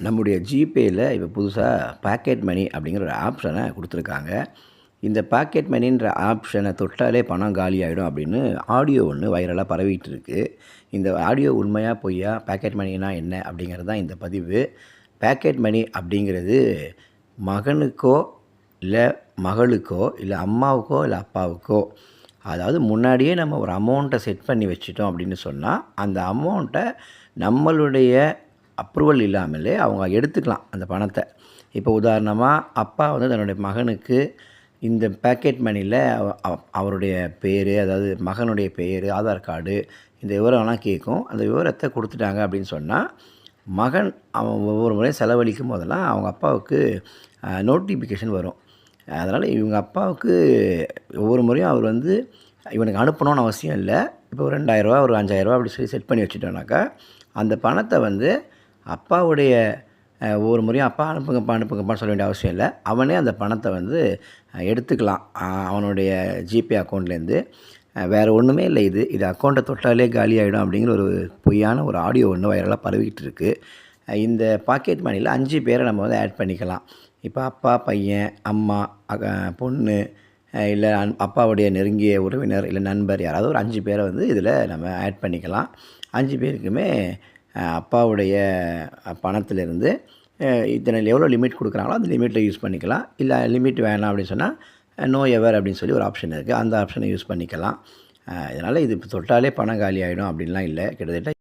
நம்முடைய ஜிபேயில் இப்போ புதுசாக பாக்கெட் மணி அப்படிங்கிற ஒரு ஆப்ஷனை கொடுத்துருக்காங்க. இந்த பாக்கெட் மணின்ற ஆப்ஷனை தொட்டாலே பணம் காலியாகிடும் அப்படின்னு ஆடியோ ஒன்று வைரலாக பரவிட்டு இருக்கு. இந்த ஆடியோ உண்மையா பொய்யா, பாக்கெட் மணினா என்ன அப்படிங்கிறது தான் இந்த பதிவு. பாக்கெட் மணி அப்படிங்கிறது மகனுக்கோ இல்லை மகளுக்கோ இல்லை அம்மாவுக்கோ இல்லை அப்பாவுக்கோ, அதாவது முன்னாடியே நம்ம ஒரு அமௌண்ட்டை செட் பண்ணி வச்சுட்டோம் அப்படின்னு சொன்னால், அந்த அமௌண்ட்டை நம்மளுடைய அப்ரூவல் இல்லாமலே அவங்க எடுத்துக்கலாம் அந்த பணத்தை. இப்போ உதாரணமாக அப்பா வந்து தன்னுடைய மகனுக்கு இந்த பாக்கெட் மணியில் அவருடைய பேர், அதாவது மகனுடைய பேர், ஆதார் கார்டு, இந்த விவரம்லாம் கேட்கும். அந்த விவரத்தை கொடுத்துட்டாங்க அப்படின்னு சொன்னால், மகன் அவன் ஒவ்வொரு முறையும் செலவழிக்கும் போதெல்லாம் அவங்க அப்பாவுக்கு நோட்டிஃபிகேஷன் வரும். அதனால் இவங்க அப்பாவுக்கு ஒவ்வொரு முறையும் அவர் வந்து இவனுக்கு அனுப்பணும்னு அவசியம் இல்லை. இப்போ ஒரு ரூ. 2000 ஒரு ரூ. 5000 அப்படி சொல்லி செட் பண்ணி வச்சுட்டோம்னாக்கா, அந்த பணத்தை வந்து அப்பாவுடைய ஒவ்வொரு முறையும் அப்பா அனுப்புங்கப்பா அனுப்புங்கப்பான்னு சொல்ல வேண்டிய அவசியம் இல்லை. அவனே அந்த பணத்தை வந்து எடுத்துக்கலாம் அவனுடைய ஜிபே அக்கௌண்ட்லேருந்து. வேறு ஒன்றுமே இல்லை. இது அக்கௌண்ட்டை தொட்டாலே காலியாகிடும் அப்படிங்கிற ஒரு பொய்யான ஒரு ஆடியோ ஒன்று வைரலாக பரவிக்கிட்டு இருக்குது. இந்த பாக்கெட் மணியில் 5 பேரை நம்ம வந்து ஆட் பண்ணிக்கலாம். இப்போ அப்பா, பையன், அம்மா, பொண்ணு, இல்லை அப்பாவுடைய நெருங்கிய உறவினர், இல்லை நண்பர், யாராவது ஒரு 5 பேரை வந்து இதில் நம்ம ஆட் பண்ணிக்கலாம். 5 பேருக்குமே அப்பாவுடைய பணத்திலிருந்து இத்தனை எவ்வளோ லிமிட் கொடுக்குறாங்களோ அந்த லிமிட்டில் யூஸ் பண்ணிக்கலாம். இல்லை லிமிட் வேணாம் அப்படின்னு சொன்னால் நோ எவர் அப்படின்னு சொல்லி ஒரு ஆப்ஷன் இருக்குது. அந்த ஆப்ஷனை யூஸ் பண்ணிக்கலாம். இதனால் இது தொட்டாலே பணம் காலி ஆகிடும் அப்படின்லாம் இல்லை. கிட்டத்தட்ட